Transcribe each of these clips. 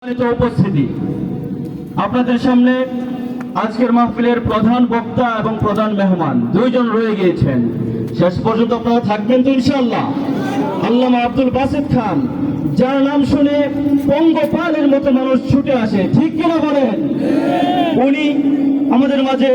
উপস্থিতি আপনাদের সামনে আজকের মাহফিলের প্রধান বক্তা এবং প্রধান মেহমান দুইজন রয়ে গিয়েছেন। শেষ পর্যন্ত আপনারা থাকবেন তো ইনশাআল্লাহ। আল্লামা আব্দুল বাসিত খান, যার নাম শুনে পঙ্গপালের মতো মানুষ ছুটে আসে, ঠিক কিনা বলেন? উনি আমাদের মাঝে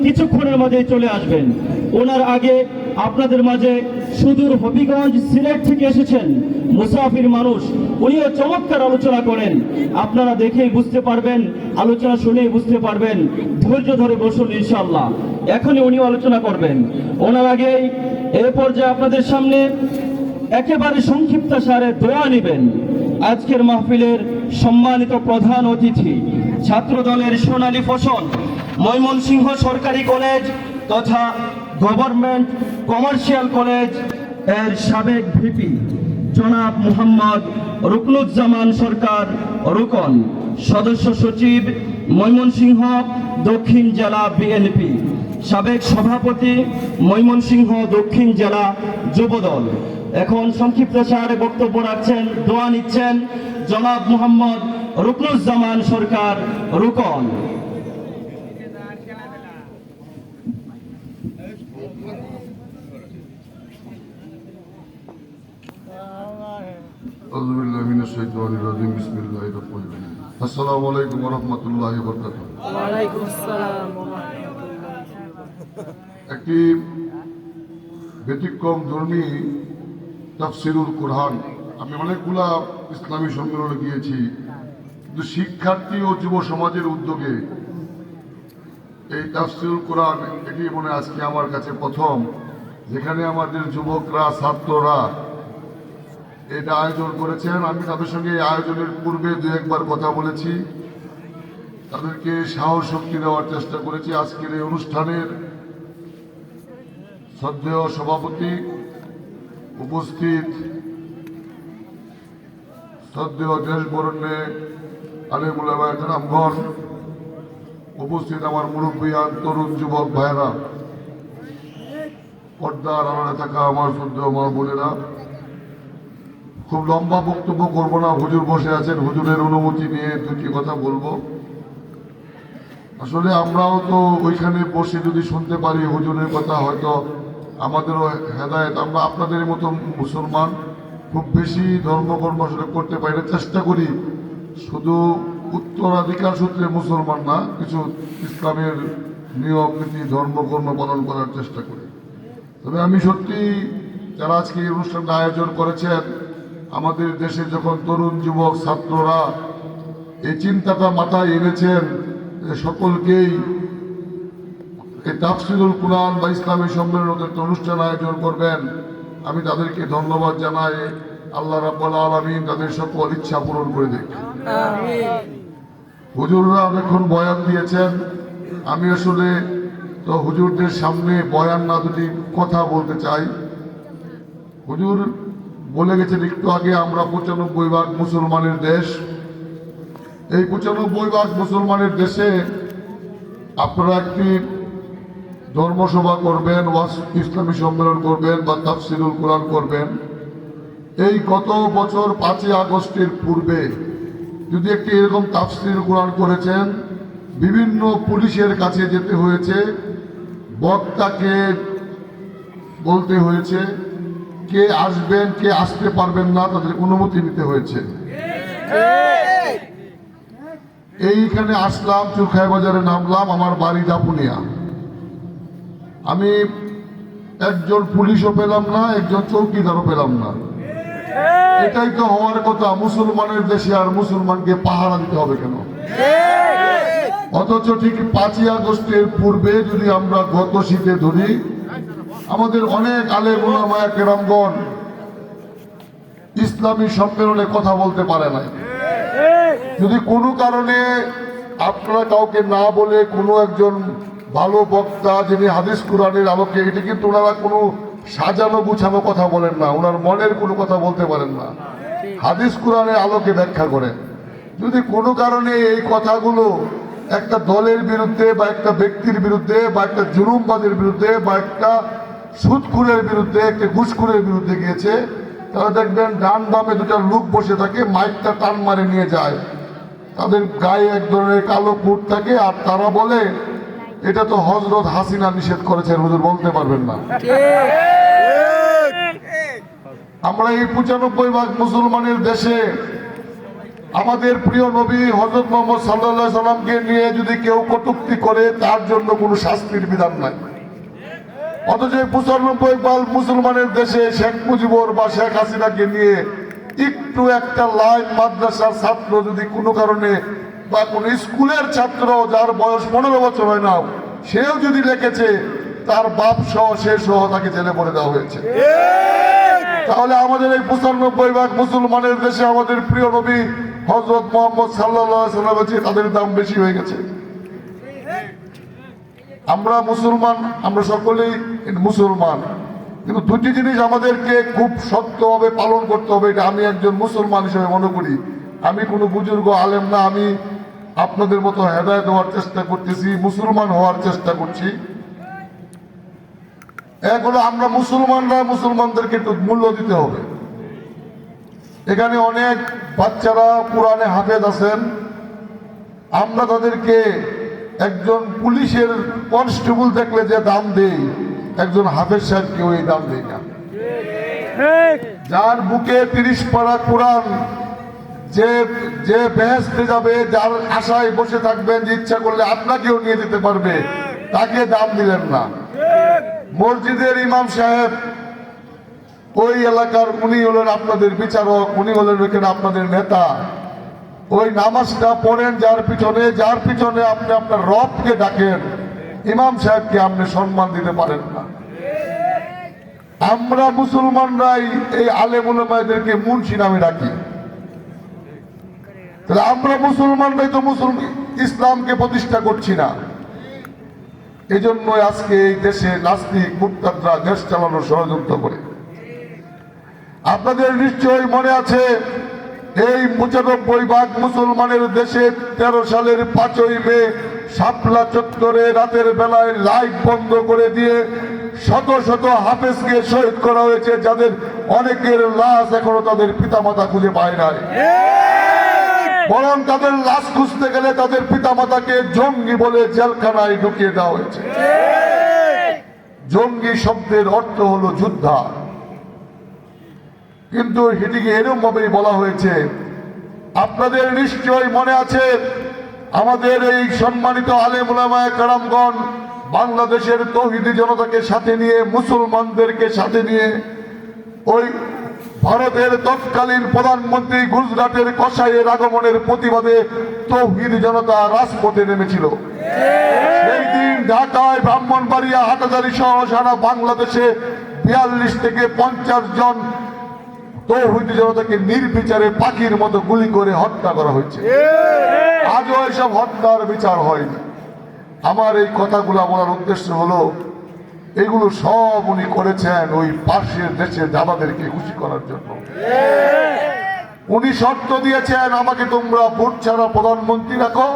কিছুক্ষণের মাঝে চলে আসবেন। ওনার আগে আপনাদের মাঝে সুদূর হবিগঞ্জ সিলেট থেকে এসেছেন মুসাফির মানুষ, উনিও চমৎকার আলোচনা করেন। আপনারা দেখেই বুঝতে পারবেন, আলোচনা শুনেই বুঝতে পারবেন। ধৈর্য ধরে বসুন ইনশাআল্লাহ, এখনই উনিও আলোচনা করবেন। ওনার আগেই এ পর্যায়ে আপনাদের সামনে একেবারে সংক্ষিপ্ত সারে দোয়া নেবেন আজকের মাহফিলের সম্মানিত প্রধান অতিথি, ছাত্র দলের সোনালী ফসল, ময়মনসিংহ সরকারি কলেজ তথা গভর্নমেন্ট কমার্শিয়াল কলেজ এর সাবেক ভিপি জনাব মোহাম্মদ রুকনুজ্জামান সরকার রুকন, সদস্য সচিব ময়মনসিংহ দক্ষিণ জেলা বিএনপি, সাবেক সভাপতি ময়মনসিংহ দক্ষিণ জেলা যুবদল। এখন সংক্ষিপ্ত সারে বক্তব্য রাখছেন, দোয়া নিচ্ছেন জনাব মোহাম্মদ রুকনুজ্জামান সরকার রুকন। আসসালামু আলাইকুম ওয়া রাহমাতুল্লাহি ওয়া বারাকাতুহু। ওয়ালাইকুম আসসালাম ওয়া রাহমাতুল্লাহ। একটি ব্যতিক্রম ধর্মী তাফসিরুল কোরআন, আমি অনেকগুলা ইসলামী সম্মেলনে গিয়েছি, কিন্তু শিক্ষার্থী ও যুব সমাজের উদ্যোগে এই তাফসিরুল কোরআন এটি মনে আজকে আমার কাছে প্রথম, যেখানে আমাদের যুবকরা ছাত্ররা এটা আয়োজন করেছেন। আমি তাদের সঙ্গে এই আয়োজনের পূর্বে দু একবার কথা বলেছি, তাদেরকে সাহস শক্তি দেওয়ার চেষ্টা করেছি। আজকের এই অনুষ্ঠানের শ্রদ্ধেয় সভাপতি, উপস্থিত শ্রদ্ধেয় দেশ বরণ্যে আলেম উলামা কেরামগণ, উপস্থিত আমার মুরব্বিয়ান তরুণ যুবক ভাইরা, পর্দার আড়ালে থাকা আমার শ্রদ্ধেয় মা বোনেরা, খুব লম্বা বক্তব্য করবো না, হুজুর বসে আছেন, হুজুরের অনুমতি নিয়ে দুটি কথা বলবো। আসলে আমরাও তো ওইখানে বসে যদি শুনতে পারি হুজুরের কথা, হয়তো আমাদেরও হেদায়েত। আমরা আপনাদের মতো মুসলমান, খুব বেশি ধর্মকর্ম আসলে করতে পারি না, চেষ্টা করি শুধু উত্তরাধিকার সূত্রে মুসলমান না, কিছু ইসলামের নিয়ম নীতি ধর্মকর্ম পালন করার চেষ্টা করি। তবে আমি সত্যি যারা আজকে এই অনুষ্ঠানটা আয়োজন করেছেন, আমাদের দেশে যখন তরুণ যুবক ছাত্ররা এই চিন্তাটা মাথায় এনেছেন যে সকলকেই এই তাফসিরুল কোরআন বা ইসলামী সম্মেলনের একটা অনুষ্ঠান আয়োজন করবেন, আমি তাদেরকে ধন্যবাদ জানাই। আল্লাহ রাব্বুল আলামিন তাদের সকল ইচ্ছা পূরণ করে দেখ। হুজুররা অনেকক্ষণ বয়ান দিয়েছেন, আমি আসলে তো হুজুরদের সামনে বয়ান না, দুটি কথা বলতে চাই। হুজুর বলে গেছেন একটু আগে, আমরা ৯৫% মুসলমানের দেশ। এই ৯৫% মুসলমানের দেশে আপনারা একটি ধর্মসভা করবেন, ইসলামী সম্মেলন করবেন বা তাফসিরুল কোরআন করবেন। এই গত বছর ৫ই আগস্টের পূর্বে যদি একটি এরকম তাফসিরুল কোরআন করেছেন, বিভিন্ন পুলিশের কাছে যেতে হয়েছে, বক্তাকে বলতে হয়েছে কে আসবেন কে আসতে পারবেন না, তাদের অনুমতি নিতে হয়েছে। এইখানে আসলাম, চুরখাই বাজারে নামলাম, আমার বাড়ি দাপুনিয়া। আমি একজন পুলিশও পেলাম না, একজন চৌকিদারও পেলাম না। এটাই তো হওয়ার কথা, মুসলমানের দেশে আর মুসলমানকে পাহারা দিতে হবে কেন? অথচ ঠিক ৫ই আগস্টের পূর্বে যদি আমরা গত শীতে ধরি, আমাদের অনেক আলেম উলামা কেরামগণ ইসলামী সম্মেলনে কথা বলতে পারে না। যদি কোনো কারণে আপনারা কাউকে না বলে কোনো একজন ভালো বক্তা যিনি হাদিস কোরআনের আলোকে, এটা কিন্তু ওনারা কোনো সাজানো গুছানো কথা বলেন না, ওনার মনের কোনো কথা বলতে পারেন না, হাদিস কোরআনের আলোকে ব্যাখ্যা করেন। যদি কোনো কারণে এই কথাগুলো একটা দলের বিরুদ্ধে বা একটা ব্যক্তির বিরুদ্ধে বা একটা জুলুমবাদের বিরুদ্ধে বা একটা সুদখোরের বিরুদ্ধে, একটা ঘুষখোরের বিরুদ্ধে গিয়েছে, তাহলে দেখবেন ডান বামে দুটা লোক বসে থাকে, মাইকটা টান মারে নিয়ে যায়, তাদের গায়ে এক ধরনের কালো পুট থাকে, আর তারা বলে এটা তো হযরত হাসিনা নিষেধ করেছেন, হুজুর বলতে পারবেন না। আমরা এই 95 ভাগ মুসলমানের দেশে আমাদের প্রিয় নবী হযরত মুহাম্মদ সাল্লাল্লাহু আলাইহি সাল্লামকে নিয়ে যদি কেউ কটূক্তি করে তার জন্য কোনো শাস্তির বিধান নাই। অথচ 95 ভাগ মুসলমানের দেশে শেখ মুজিবুর বা শেখ হাসিনাকে নিয়ে একটু একটা লাইন মাদ্রাসার ছাত্র যদি কোনো কারণে বা কোন স্কুলের ছাত্র যার বয়স 15 বছর হয় না, সেও যদি লিখেছে, তার বাপ সহ সে সহ তাকে জেলে পড়ে দেওয়া হয়েছে। তাহলে আমাদের এই 95 ভাগ মুসলমানের দেশে আমাদের প্রিয় নবী হযরত মুহাম্মদ সাল্লাল্লাহু আলাইহি ওয়াসাল্লাম আছে, তাদের দাম বেশি হয়ে গেছে। আমরা মুসলমান, আমরা সকলেই মুসলমান, কিন্তু দুটি জিনিস আমাদেরকে খুব শক্তভাবে পালন করতে হবে। এটা আমি একজন মুসলমান হিসেবে মনে করি। আমি কোনো বুজুর্গ আলেম না, আমি আপনাদের মতো হেদায়েত হওয়ার চেষ্টা করতেছি, মুসলমান হওয়ার চেষ্টা করছি। এক হলো আমরা মুসলমানরা মুসলমানদেরকে একটু মূল্য দিতে হবে। এখানে অনেক বাচ্চারা কোরআনে হাফেজ আছেন, আমরা তাদেরকে একজন পুলিশের কনস্টেবল দেখলে যে দাম দেই, একজন হাফেজ সাহেবকে ওই দাম দেই না। যার বুকে 30 পারা কোরআন, যে বেহেশতে যাবে, যার আশায় বসে থাকবেন যে ইচ্ছা করলে আপনাকেও নিয়ে যেতে পারবে, তাকে দাম দিলেন না। মসজিদের ইমাম সাহেব ওই এলাকার, উনি হলেন আপনাদের বিচারক, উনি হলেন এখানে আপনাদের নেতা। ওই নামাজটা পড়েন যার পিছনে আপনি আপনার রবকে ডাকেন, ইমাম সাহেবকে আপনি সম্মান দিতে পারেন না। আমরা মুসলমানরাই এই আলেম উলামাদেরকে মুন্সি নামে ডাকি। তাহলে আমরা মুসলমানরাই তো ইসলামকে প্রতিষ্ঠা করছি না। এই জন্য আজকে এই দেশে নাস্তিক মুরতাদরা দেশ চালানোর ষড়যন্ত্র করে। আপনাদের নিশ্চয়ই মনে আছে, এই 95 ভাগ মুসলমানের দেশে 13 সালের 5ই মে শাপলা চত্বরে রাতের বেলায় লাইট বন্ধ করে দিয়ে শত শত হাফেজকে শহীদ করা হয়েছে, যাদের অনেকের লাশ এখনো তাদের পিতামাতা খুঁজে পায় নাই। বরং তাদের লাশ খুঁজতে গেলে তাদের পিতামাতাকে জঙ্গি বলে জেলখানায় ঢুকিয়ে দেওয়া হয়েছে। জঙ্গি শব্দের অর্থ হলো যোদ্ধা, কিন্তু এটিকে এরকম ভাবেই বলা হয়েছে। আপনাদের নিশ্চয়ই মনে আছে, আমাদের এই সম্মানিত আলেম উলামায়ে কেরামগণ বাংলাদেশের তৌহিদি জনতাকে সাথে নিয়ে, মুসলমানদেরকে সাথে নিয়ে ওই ভারতের তৎকালীন প্রধানমন্ত্রী গুজরাটের কসাইয়ের আগমনের প্রতিবাদে তৌহিদি জনতা রাজপথে নেমেছিল। সেই দিন ঢাকায়, ব্রাহ্মণবাড়িয়া, হাটহাজারী সহ সারা বাংলাদেশে 42 থেকে 50 জন তৌহিদি জনতাকে নির্বিচারে পাখির মতো গুলি করে হত্যা করা হয়েছে। আজও এসব হত্যার বিচার হয়নি। আমার এই কথাগুলো বলার উদ্দেশ্য হলো, এগুলো সব উনি করেছেন ওই পাশের দেশের দাদাদেরকে খুশি করার জন্য। উনি শর্ত দিয়েছেন, আমাকে তোমরা ভোট ছাড়া প্রধানমন্ত্রী রাখো,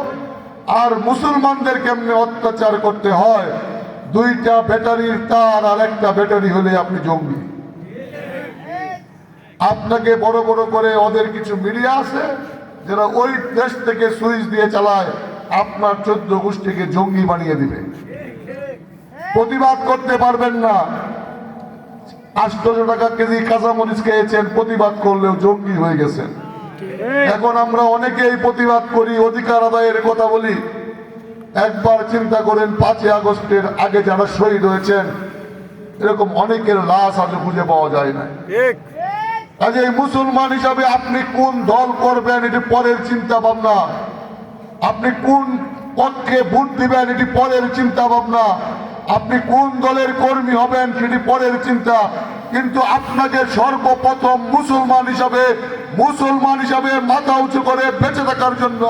আর মুসলমানদের কেমনে অত্যাচার করতে হয়, 2টা ব্যাটারির তার আর একটা ব্যাটারি হলে আপনি জঙ্গি। আপনাকে বড় বড় করে ওদের কিছু মিডিয়া আছে যারা ওই দেশ থেকে সুইচ দিয়ে চালায়, আপনার 14 গোষ্ঠীকে জঙ্গি বানিয়ে দিবে। প্রতিবাদ করতে পারবেন না। 800 টাকা কেজি কাঁচামরিচ খেয়েছেন, প্রতিবাদ করলেও জঙ্গি হয়ে গেছেন। এখন আমরা অনেকেই প্রতিবাদ করি, অধিকার আদায়ের কথা বলি। একবার চিন্তা করেন, 5ই আগস্টের আগে যারা শহীদ হয়েছেন, এরকম অনেকের লাশ আজও খুঁজে পাওয়া যায় না। কাজে মুসলমান হিসাবে আপনি কোন দল করবেন এটি পরের চিন্তা ভাবনা, আপনি কোন পক্ষে ভোট দিবেন এটি পরের চিন্তা ভাবনা, আপনি কোন দলের কর্মী হবেন সেটি পরের চিন্তা। কিন্তু আপনাকে সর্বপ্রথম মুসলমান হিসাবে মাথা উঁচু করে বেঁচে থাকার জন্য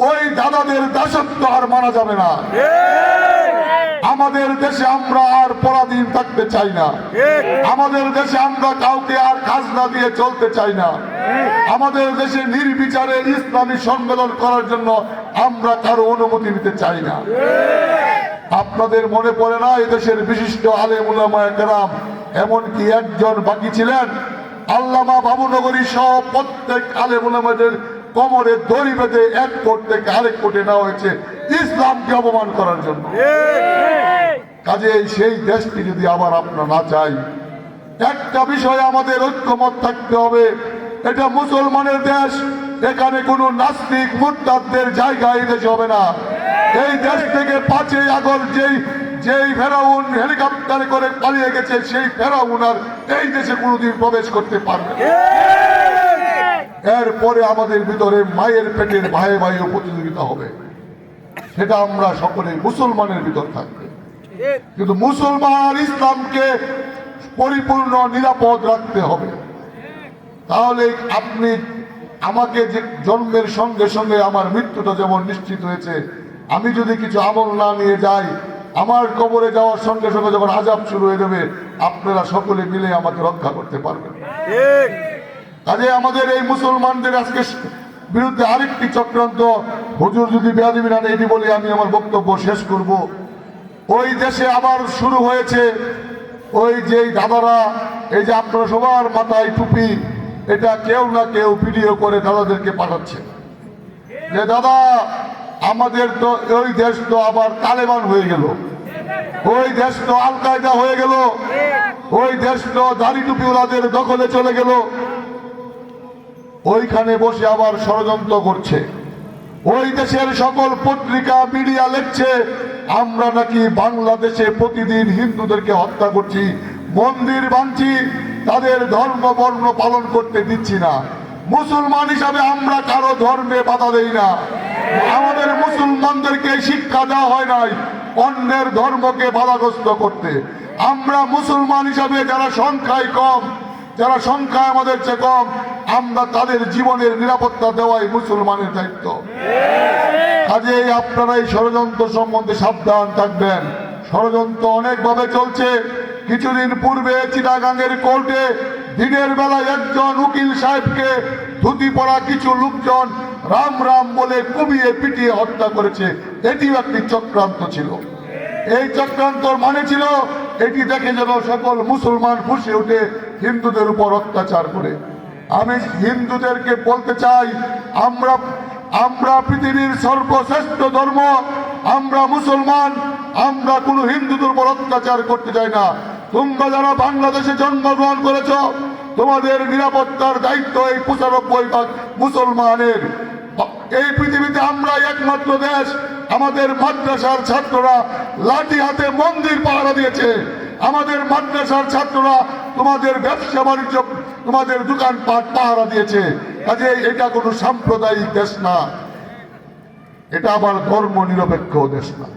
ওই দাদাদের দাসত্ব আর মানা যাবে না। আমাদের দেশে আমরা আর পরাধীন থাকতে চাই না। আমাদের দেশে আমরা কাউকে আর খাজনা দিয়ে চলতে চাই না। আমাদের দেশে নির্বিচারে ইসলামী সম্মেলন করার জন্য আমরা কারো অনুমতি নিতে চাই না। আপনাদের মনে পড়ে না, এই দেশের বিশিষ্ট আলেম উলামায়ে কেরাম এমনকি একজন বাকি ছিলেন, আল্লামা বাবুনগরী সহ প্রত্যেক আলেম উলামাদের কোমরে দড়ি বেঁধে এক কোট থেকে আরেক কোটে নেওয়া হয়েছে ইসলামকে অপমান করার জন্য। কাজেই সেই দেশটি যদি আবার আমরা না চাই, একটা বিষয়ে আমাদের ঐক্যমত থাকতে হবে, এটা মুসলমানের দেশ, এখানে কোনো নাস্তিক মুরতাদদের জায়গা এই দেশে হবে না। এই দেশ থেকে 5ই আগস্ট যেই ফেরাউন হেলিকপ্টারে করে পালিয়ে গেছে, সেই ফেরাউন আর এই দেশে কোনোদিন প্রবেশ করতে পারবে না। এরপরে আমাদের ভিতরে মায়ের পেটের ভাই ভাইও প্রতিযোগিতা হবে, সেটা আমরা সকলে মুসলমানের ভিতর থাকবে। কিন্তু মুসলমান আর ইসলামকে পরিপূর্ণ নিরাপদ রাখতে হবে। তাহলে আপনি আমাকে যে জন্মের সঙ্গে সঙ্গে আমার মৃত্যুটা যেমন নিশ্চিত হয়েছে, আমি যদি কিছু আমল না নিয়ে যাই, আমার কবরে যাওয়ার সঙ্গে সঙ্গে যখন আযাব শুরু হয়ে যাবে, আপনারা সকলে মিলে আমাকে রক্ষা করতে পারবেন। কাজে আমাদের এই মুসলমানদের আজকে বিরুদ্ধে আরেকটি চক্রান্ত, হুজুর যদি বেয়াদবি না এটি বলে আমি আমার বক্তব্য শেষ করব। ওই দেশে আবার শুরু হয়েছে, ওই যে দাদারা, এই যে আপনারা সবার মাথায় টুপি, এটা কেউ না কেউ ভিডিও করে দাদাদেরকে পাঠাচ্ছে যে দাদা আমাদের তো ওই দেশ তো আবার তালেবান হয়ে গেল, ওই দেশ তো আল কায়দা হয়ে গেল, ওই দেশ তো দাড়ি টুপিওয়ালাদের দখলে চলে গেল। ওইখানে বসে আবার ষড়যন্ত্র করছে। ওই দেশের সকল পত্রিকা মিডিয়া লিখছে আমরা নাকি বাংলাদেশে প্রতিদিন হিন্দুদেরকে হত্যা করছি, মন্দির ভাঙছি, তাদের ধর্ম বর্ণ পালন করতে দিচ্ছি না। মুসলমান হিসাবে আমরা কারো ধর্মে বাধা দেই না। আমাদের মুসলমানদেরকে শিক্ষা দেওয়া হয় নাই অন্যের ধর্মকে বাধাগ্রস্ত করতে। আমরা মুসলমান হিসাবে যারা সংখ্যায় কম, যারা সংখ্যায় আমাদের চেয়ে কম, আমরা তাদের জীবনের নিরাপত্তা দেওয়াই মুসলমানের দায়িত্ব। কাজেই আপনারা এই ষড়যন্ত্র সম্বন্ধে সাবধান থাকবেন। ষড়যন্ত্র অনেকভাবে চলছে। কিছুদিন পূর্বে চিটাগাঙ্গের কোর্টে দিনের বেলায় একজন উকিল সাহেবকে ধুতি পরা কিছু লোকজন রাম রাম বলে কুবিয়ে পিটিয়ে হত্যা করেছে। এটিও একটি চক্রান্ত ছিল। এই চক্রান্তর মানে ছিল এটি দেখে যেন সকল মুসলমান ফুঁসে উঠে হিন্দুদের উপর অত্যাচার করে। আমি হিন্দুদেরকে বলতে চাই, আমরা পৃথিবীর সর্বশ্রেষ্ঠ ধর্ম, আমরা মুসলমান, আমরা কোনো হিন্দুদের উপর অত্যাচার করতে চাই না। তোমরা যারা বাংলাদেশে জন্মগ্রহণ করেছ, তোমাদের নিরাপত্তার দায়িত্ব এই 95% মুসলমানের। এই পৃথিবীতে আমরা একমাত্র দেশ, আমাদের মাদ্রাসার ছাত্ররা লাঠি হাতে মন্দির পাহারা দিয়েছে। আমাদের মাদ্রাসার ছাত্ররা তোমাদের ব্যবসা বাণিজ্য, তোমাদের দোকানপাট পাহারা দিয়েছে। কাজে এটা কোনো সাম্প্রদায়িক দেশ না, এটা আবার ধর্ম নিরপেক্ষ দেশ না,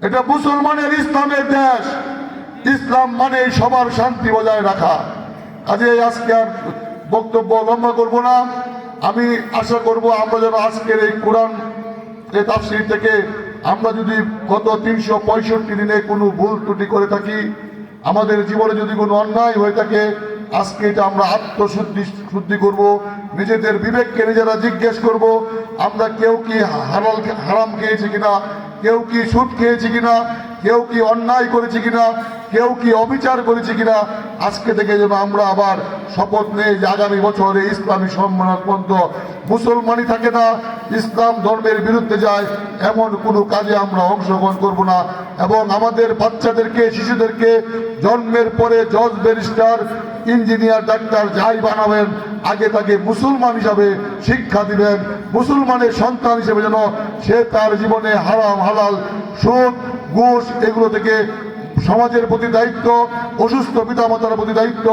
এটা মুসলমানের ইসলামের দেশ। ইসলাম মানে সবার শান্তি বজায় রাখা। কাজে আজকে আর বক্তব্য লম্বা করব না। আমি আশা করব আমরা যেন আজকের এই কোরআন এই তাফসীর থেকে আমরা যদি গত 365 দিনে কোনো ভুল ত্রুটি করে থাকি, আমাদের জীবনে যদি কোনো অন্যায় হয়ে থাকে, আজকে এটা আমরা আত্মশুদ্ধি করব। নিজেদের বিবেককে নিজেরা জিজ্ঞেস করব, আমরা কেউ কি হারাম খেয়েছি কিনা, কেউ কি সুদ খেয়েছি কিনা, কেউ কি অন্যায় করেছি কিনা, কেউ কি অবিচার করেছি কিনা। আজকে থেকে যেন আমরা আবার শপথ নেই যে আগামী বছরে ইসলামী সম্মানপন্ত মুসলমানই থাকে না, ইসলাম ধর্মের বিরুদ্ধে যায় এমন কোনো কাজে আমরা অংশগ্রহণ করব না। এবং আমাদের বাচ্চাদেরকে, শিশুদেরকে জন্মের পরে জজ, ব্যারিস্টার, ইঞ্জিনিয়ার, ডাক্তার যাই বানাবেন, আগে তাকে মুসলমান হিসাবে শিক্ষা দিবেন। মুসলমানের সন্তান হিসেবে যেন সে তার জীবনে হারাম হালাল, সুদ, ঘুষ এগুলো থেকে সমাজের প্রতি দায়িত্ব, অসুস্থ পিতামাতার প্রতি দায়িত্ব,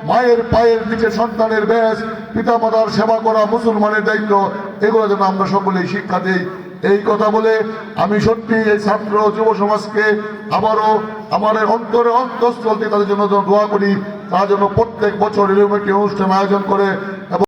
মায়ের পায়ের নিচে সন্তানের ব্যাস, পিতামাতার সেবা করা মুসলমানের দায়িত্ব, এগুলো যেন আমরা সকলেই শিক্ষা দিই। এই কথা বলে আমি সত্যি এই ছাত্র যুব সমাজকে আবারও আমার অন্তরে অন্তঃস্থল থেকে তাদের জন্য দোয়া করি, তারা যেন প্রত্যেক বছর এরকম একটি অনুষ্ঠান আয়োজন করে